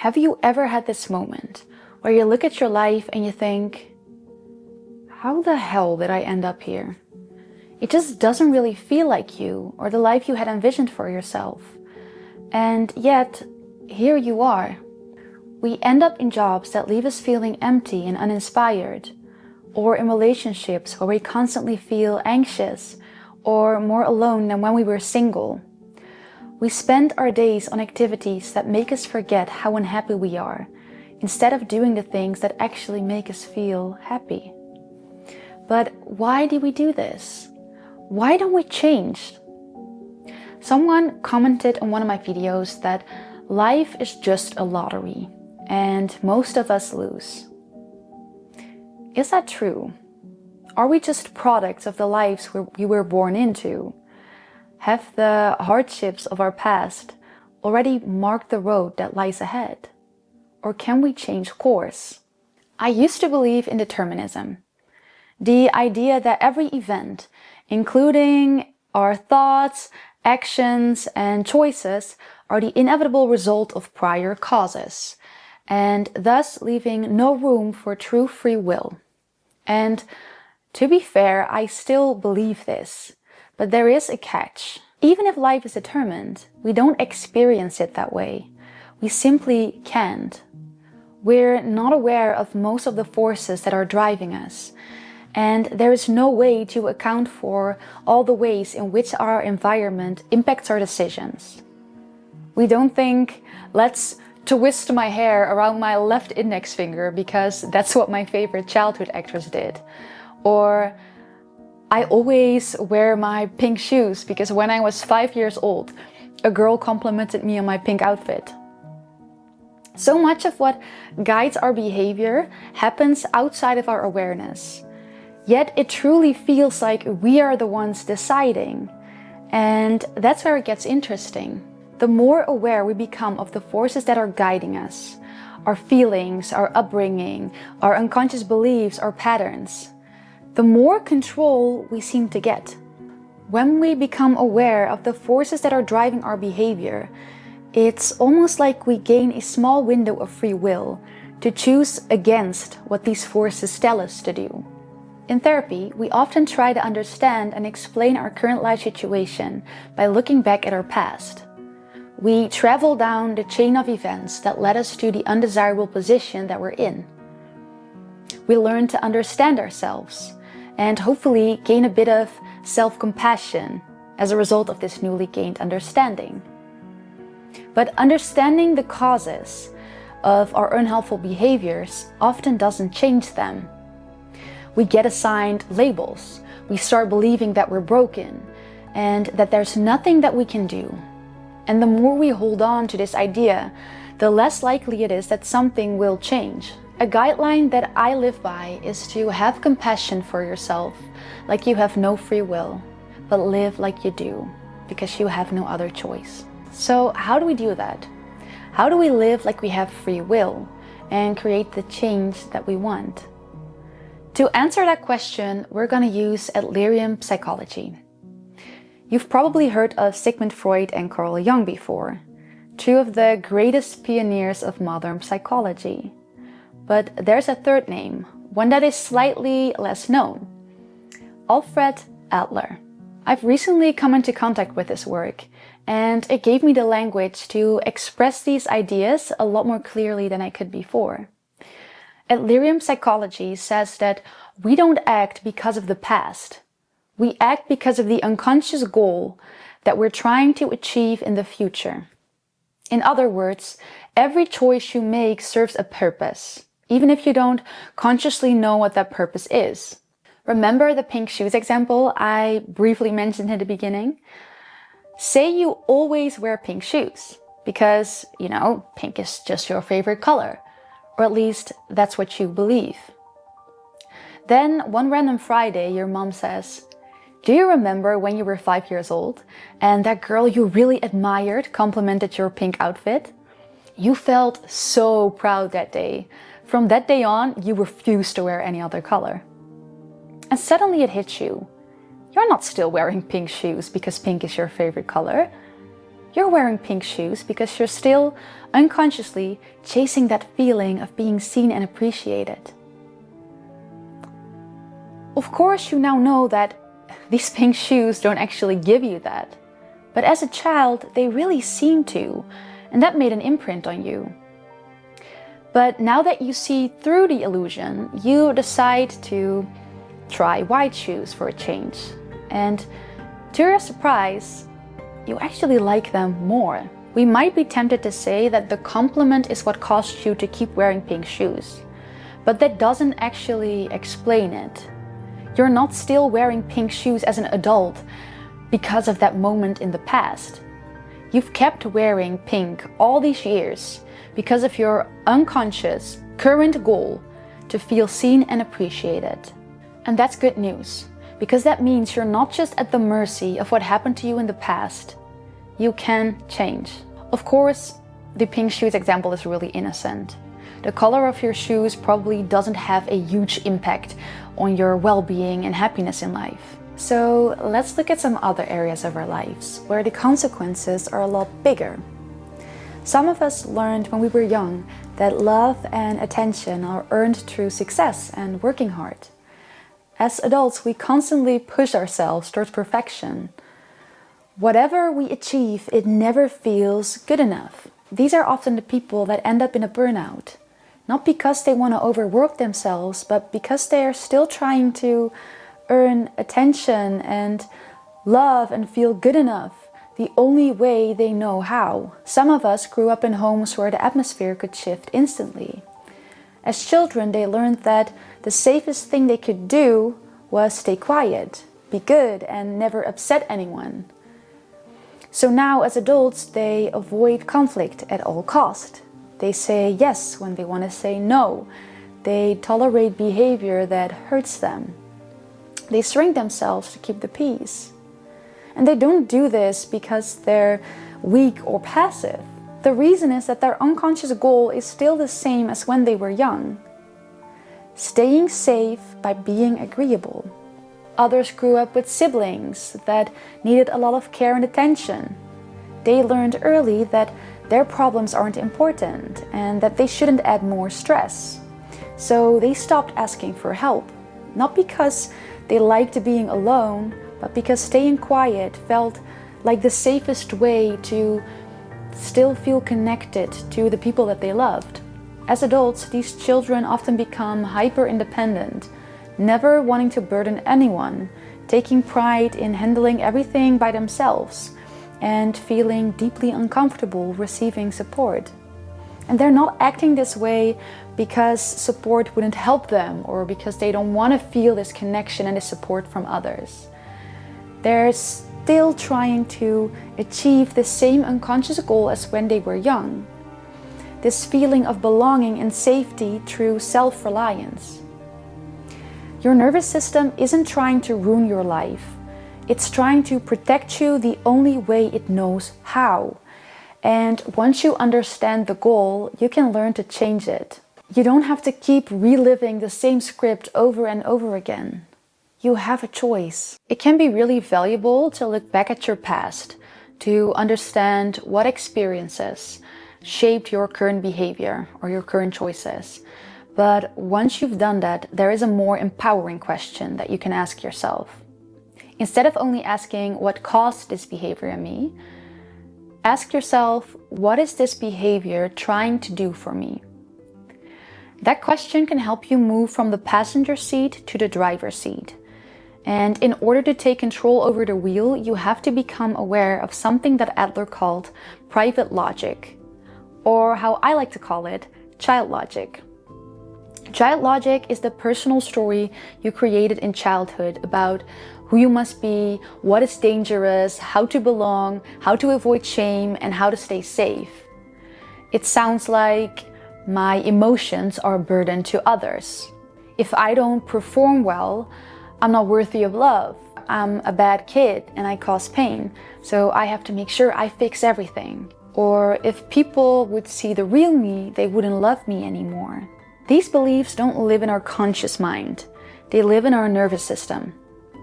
Have you ever had this moment where you look at your life and you think, how the hell did I end up here? It just doesn't really feel like you or the life you had envisioned for yourself. And yet, here you are. We end up in jobs that leave us feeling empty and uninspired, or in relationships where we constantly feel anxious or more alone than when we were single. We spend our days on activities that make us forget how unhappy we are, instead of doing the things that actually make us feel happy. But why do we do this? Why don't we change? Someone commented on one of my videos that life is just a lottery and most of us lose. Is that true? Are we just products of the lives we were born into? Have the hardships of our past already marked the road that lies ahead? Or can we change course? I used to believe in determinism. The idea that every event, including our thoughts, actions, and choices, are the inevitable result of prior causes, and thus leaving no room for true free will. And to be fair, I still believe this, but there is a catch. Even if life is determined, we don't experience it that way. We simply can't. We're not aware of most of the forces that are driving us, and there is no way to account for all the ways in which our environment impacts our decisions. We don't think, let's twist my hair around my left index finger because that's what my favorite childhood actress did. Or I always wear my pink shoes because when I was 5 years old, a girl complimented me on my pink outfit. So much of what guides our behavior happens outside of our awareness. Yet it truly feels like we are the ones deciding. And that's where it gets interesting. The more aware we become of the forces that are guiding us, our feelings, our upbringing, our unconscious beliefs, our patterns, the more control we seem to get. When we become aware of the forces that are driving our behavior, it's almost like we gain a small window of free will to choose against what these forces tell us to do. In therapy, we often try to understand and explain our current life situation by looking back at our past. We travel down the chain of events that led us to the undesirable position that we're in. We learn to understand ourselves and hopefully gain a bit of self-compassion as a result of this newly gained understanding. But understanding the causes of our unhelpful behaviors often doesn't change them. We get assigned labels. We start believing that we're broken and that there's nothing that we can do. And the more we hold on to this idea, the less likely it is that something will change. A guideline that I live by is to have compassion for yourself, like you have no free will, but live like you do, because you have no other choice. So how do we do that? How do we live like we have free will and create the change that we want? To answer that question, we're going to use Adlerian psychology. You've probably heard of Sigmund Freud and Carl Jung before, two of the greatest pioneers of modern psychology. But there's a third name, one that is slightly less known: Alfred Adler. I've recently come into contact with his work, and it gave me the language to express these ideas a lot more clearly than I could before. Adlerian psychology says that we don't act because of the past. We act because of the unconscious goal that we're trying to achieve in the future. In other words, every choice you make serves a purpose, even if you don't consciously know what that purpose is. Remember the pink shoes example I briefly mentioned in the beginning? Say you always wear pink shoes because, pink is just your favorite color, or at least that's what you believe. Then one random Friday, your mom says, "Do you remember when you were 5 years old and that girl you really admired complimented your pink outfit? You felt so proud that day. From that day on, you refused to wear any other color." And suddenly it hits you. You're not still wearing pink shoes because pink is your favorite color. You're wearing pink shoes because you're still unconsciously chasing that feeling of being seen and appreciated. Of course, you now know that these pink shoes don't actually give you that. But as a child, they really seemed to, and that made an imprint on you. But now that you see through the illusion, you decide to try white shoes for a change. And to your surprise, you actually like them more. We might be tempted to say that the compliment is what caused you to keep wearing pink shoes. But that doesn't actually explain it. You're not still wearing pink shoes as an adult because of that moment in the past. You've kept wearing pink all these years because of your unconscious current goal to feel seen and appreciated. And that's good news, because that means you're not just at the mercy of what happened to you in the past. You can change. Of course, the pink shoes example is really innocent. The color of your shoes probably doesn't have a huge impact on your well-being and happiness in life. So let's look at some other areas of our lives where the consequences are a lot bigger. Some of us learned when we were young that love and attention are earned through success and working hard. As adults, we constantly push ourselves towards perfection. Whatever we achieve, it never feels good enough. These are often the people that end up in a burnout. Not because they want to overwork themselves, but because they are still trying to earn attention and love and feel good enough the only way they know how. Some of us grew up in homes where the atmosphere could shift instantly. As children, they learned that the safest thing they could do was stay quiet, be good, and never upset anyone. So now, as adults, they avoid conflict at all costs. They say yes when they want to say no. They tolerate behavior that hurts them. They shrink themselves to keep the peace. And they don't do this because they're weak or passive. The reason is that their unconscious goal is still the same as when they were young. Staying safe by being agreeable. Others grew up with siblings that needed a lot of care and attention. They learned early that their problems aren't important and that they shouldn't add more stress. So they stopped asking for help, not because they liked being alone, but because staying quiet felt like the safest way to still feel connected to the people that they loved. As adults, these children often become hyper-independent, never wanting to burden anyone, taking pride in handling everything by themselves, and feeling deeply uncomfortable receiving support. And they're not acting this way because support wouldn't help them or because they don't want to feel this connection and this support from others. They're still trying to achieve the same unconscious goal as when they were young. This feeling of belonging and safety through self-reliance. Your nervous system isn't trying to ruin your life. It's trying to protect you the only way it knows how. And once you understand the goal, you can learn to change it. You don't have to keep reliving the same script over and over again. You have a choice. It can be really valuable to look back at your past, to understand what experiences shaped your current behavior or your current choices. But once you've done that, there is a more empowering question that you can ask yourself. Instead of only asking what caused this behavior in me, ask yourself, what is this behavior trying to do for me? That question can help you move from the passenger seat to the driver's seat. And in order to take control over the wheel, you have to become aware of something that Adler called private logic, or how I like to call it, child logic. Child logic is the personal story you created in childhood about who you must be, what is dangerous, how to belong, how to avoid shame, and how to stay safe. It sounds like my emotions are a burden to others. If I don't perform well, I'm not worthy of love. I'm a bad kid and I cause pain, so I have to make sure I fix everything. Or if people would see the real me, they wouldn't love me anymore. These beliefs don't live in our conscious mind. They live in our nervous system.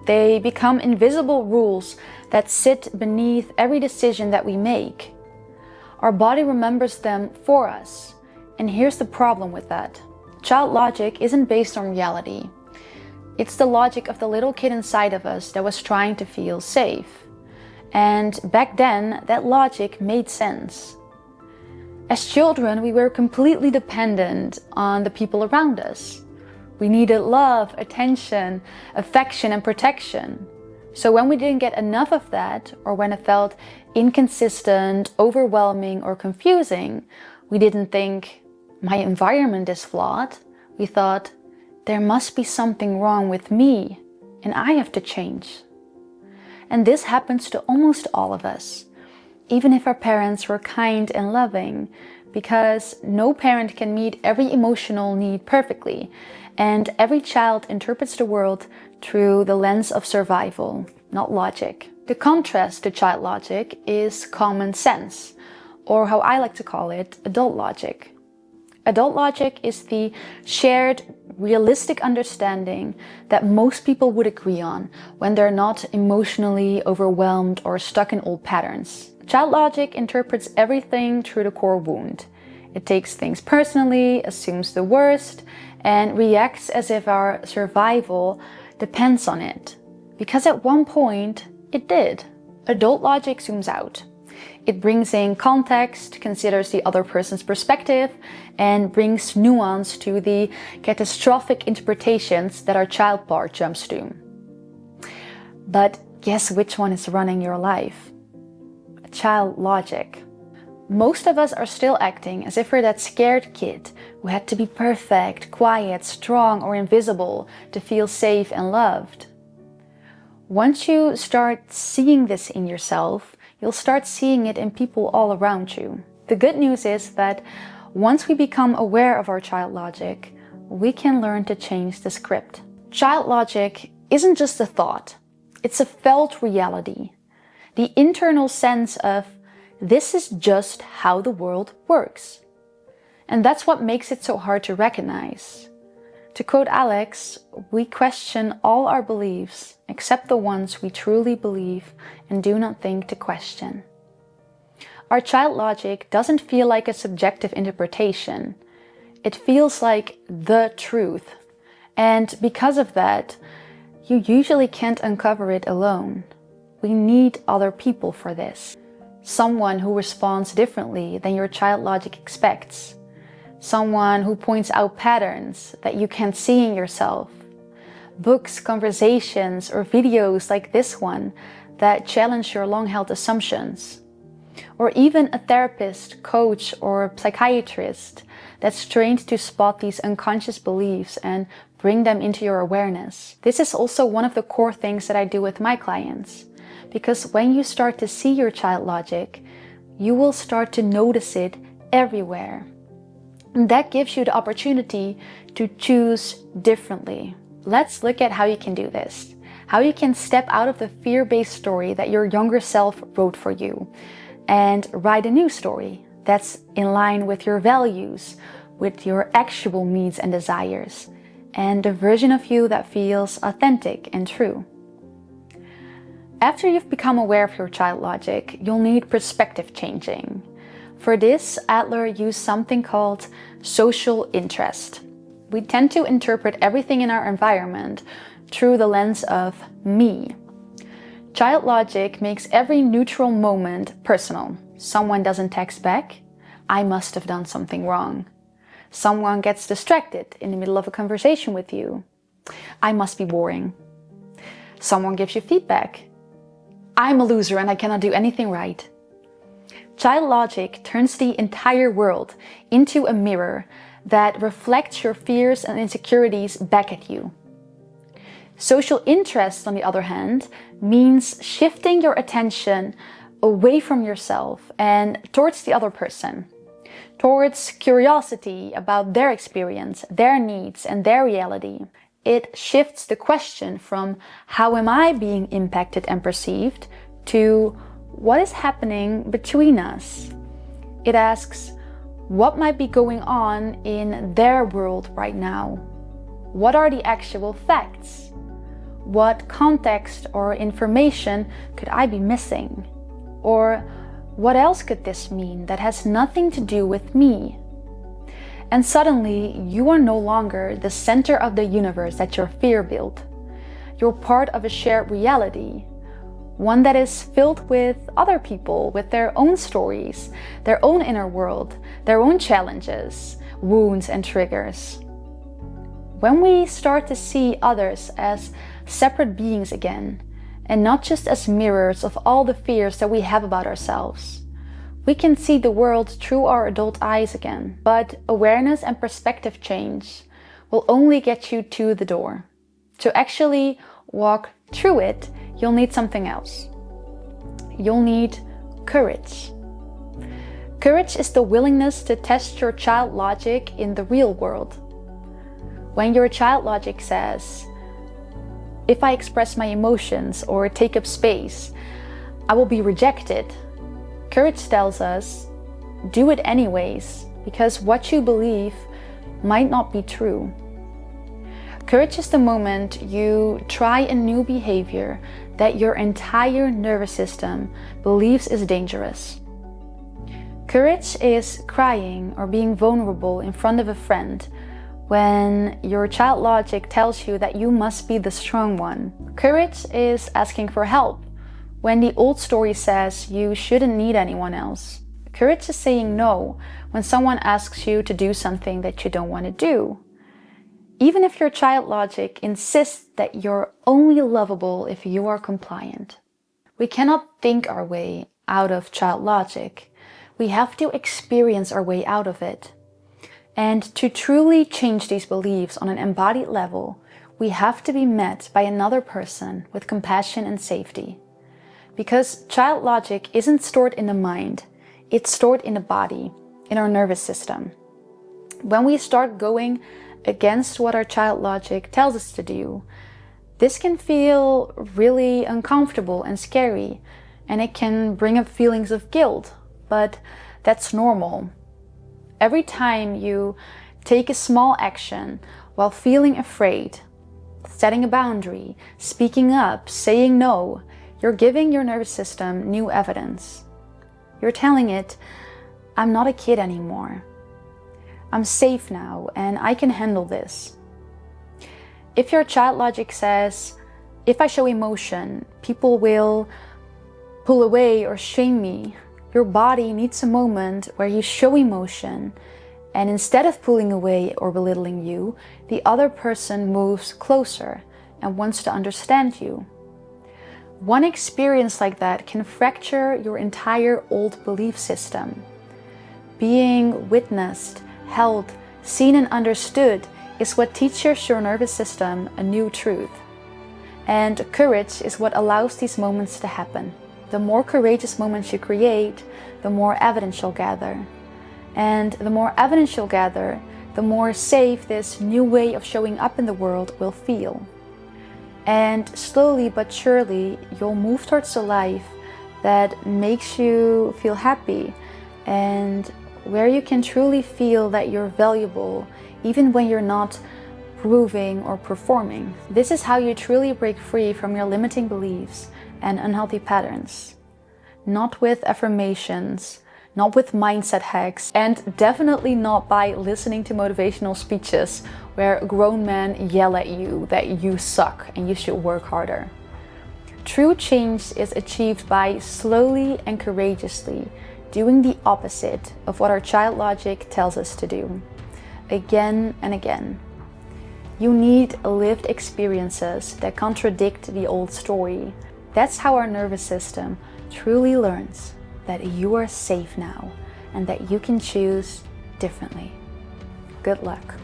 They become invisible rules that sit beneath every decision that we make. Our body remembers them for us. And here's the problem with that. Child logic isn't based on reality. It's the logic of the little kid inside of us that was trying to feel safe. And back then, that logic made sense. As children, we were completely dependent on the people around us. We needed love, attention, affection, and protection. So when we didn't get enough of that, or when it felt inconsistent, overwhelming, or confusing, we didn't think, my environment is flawed. We thought, there must be something wrong with me, and I have to change. And this happens to almost all of us, even if our parents were kind and loving, because no parent can meet every emotional need perfectly, and every child interprets the world through the lens of survival, not logic. The contrast to child logic is common sense, or how I like to call it, adult logic. Adult logic is the shared, realistic understanding that most people would agree on when they're not emotionally overwhelmed or stuck in old patterns. Child logic interprets everything through the core wound. It takes things personally, assumes the worst, and reacts as if our survival depends on it. Because at one point, it did. Adult logic zooms out. It brings in context, considers the other person's perspective, and brings nuance to the catastrophic interpretations that our child part jumps to. But guess which one is running your life? Child logic. Most of us are still acting as if we're that scared kid who had to be perfect, quiet, strong, or invisible to feel safe and loved. Once you start seeing this in yourself, you'll start seeing it in people all around you. The good news is that once we become aware of our child logic, we can learn to change the script. Child logic isn't just a thought, it's a felt reality. The internal sense of, this is just how the world works. And that's what makes it so hard to recognize. To quote Alex, we question all our beliefs except the ones we truly believe and do not think to question. Our child logic doesn't feel like a subjective interpretation. It feels like the truth. And because of that, you usually can't uncover it alone. We need other people for this. Someone who responds differently than your child logic expects. Someone who points out patterns that you can't see in yourself. Books, conversations, or videos like this one that challenge your long-held assumptions. Or even a therapist, coach, or psychiatrist that's trained to spot these unconscious beliefs and bring them into your awareness. This is also one of the core things that I do with my clients. Because when you start to see your child logic, you will start to notice it everywhere. And that gives you the opportunity to choose differently. Let's look at how you can do this. How you can step out of the fear-based story that your younger self wrote for you and write a new story that's in line with your values, with your actual needs and desires, and the version of you that feels authentic and true. After you've become aware of your child logic, you'll need perspective changing. For this, Adler used something called social interest. We tend to interpret everything in our environment through the lens of me. Child logic makes every neutral moment personal. Someone doesn't text back, I must have done something wrong. Someone gets distracted in the middle of a conversation with you, I must be boring. Someone gives you feedback, I'm a loser and I cannot do anything right. Child logic turns the entire world into a mirror that reflects your fears and insecurities back at you. Social interest, on the other hand, means shifting your attention away from yourself and towards the other person, towards curiosity about their experience, their needs, and their reality. It shifts the question from how am I being impacted and perceived to what is happening between us. It asks, what might be going on in their world right now? What are the actual facts? What context or information could I be missing? Or what else could this mean that has nothing to do with me? And suddenly, you are no longer the center of the universe that your fear built. You're part of a shared reality, one that is filled with other people, with their own stories, their own inner world, their own challenges, wounds and triggers. When we start to see others as separate beings again, and not just as mirrors of all the fears that we have about ourselves, we can see the world through our adult eyes again. But awareness and perspective change will only get you to the door. To actually walk through it, you'll need something else. You'll need courage. Courage is the willingness to test your child logic in the real world. When your child logic says, if I express my emotions or take up space, I will be rejected. Courage tells us, do it anyways, because what you believe might not be true. Courage is the moment you try a new behavior that your entire nervous system believes is dangerous. Courage is crying or being vulnerable in front of a friend when your child logic tells you that you must be the strong one. Courage is asking for help when the old story says you shouldn't need anyone else. Courage is saying no when someone asks you to do something that you don't want to do. Even if your child logic insists that you're only lovable if you are compliant. We cannot think our way out of child logic. We have to experience our way out of it. And to truly change these beliefs on an embodied level, we have to be met by another person with compassion and safety. Because child logic isn't stored in the mind, it's stored in the body, in our nervous system. When we start going against what our child logic tells us to do, this can feel really uncomfortable and scary, and it can bring up feelings of guilt, but that's normal. Every time you take a small action while feeling afraid, setting a boundary, speaking up, saying no, you're giving your nervous system new evidence. You're telling it, I'm not a kid anymore. I'm safe now and I can handle this. If your child logic says, if I show emotion, people will pull away or shame me, your body needs a moment where you show emotion, and instead of pulling away or belittling you, the other person moves closer and wants to understand you. One experience like that can fracture your entire old belief system. Being witnessed, held, seen and understood is what teaches your nervous system a new truth. And courage is what allows these moments to happen. The more courageous moments you create, the more evidence you'll gather. And the more evidence you'll gather, the more safe this new way of showing up in the world will feel. And slowly but surely, you'll move towards a life that makes you feel happy and where you can truly feel that you're valuable, even when you're not proving or performing. This is how you truly break free from your limiting beliefs and unhealthy patterns. Not with affirmations, not with mindset hacks, and definitely not by listening to motivational speeches where grown men yell at you that you suck and you should work harder. True change is achieved by slowly and courageously doing the opposite of what our child logic tells us to do, again and again. You need lived experiences that contradict the old story. That's how our nervous system truly learns that you are safe now and that you can choose differently. Good luck.